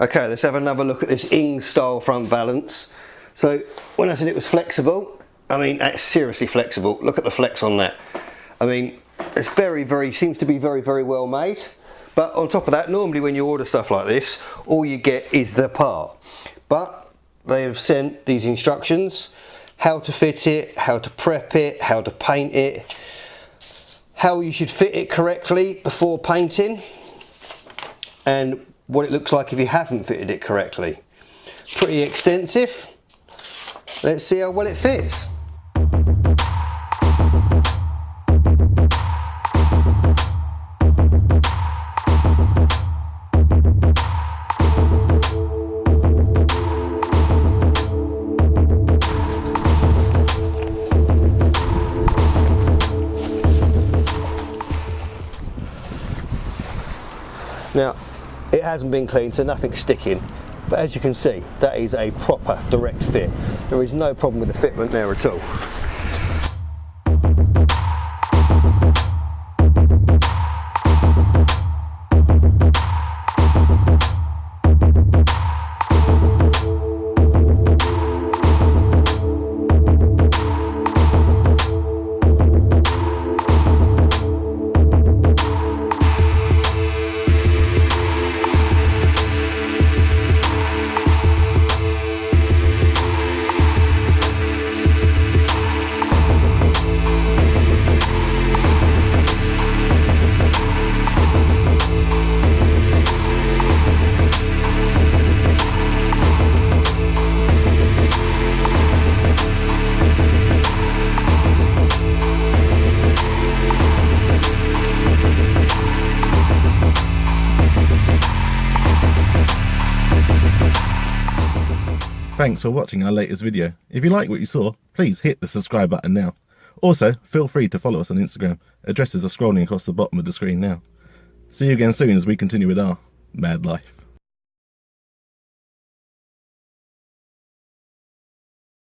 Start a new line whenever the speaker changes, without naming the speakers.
Okay, let's have another look at this INGS style front valance. So when I said it was flexible, I mean it's seriously flexible. Look at the flex on that. I mean it's seems to be very well made. But on top of that, normally when you order stuff like this, all you get is the part. But they have sent these instructions, how to fit it, how to prep it, how to paint it, how you should fit it correctly before painting, and what it looks like if you haven't fitted it correctly. Pretty extensive. Let's see how well it fits. Now, it hasn't been cleaned, so nothing's sticking, but as you can see, that is a proper direct fit. There is no problem with the fitment there at all.
Thanks for watching our latest video. If you like what you saw, please hit the subscribe button now. Also, feel free to follow us on Instagram. Addresses are scrolling across the bottom of the screen now. See you again soon as we continue with our mad life.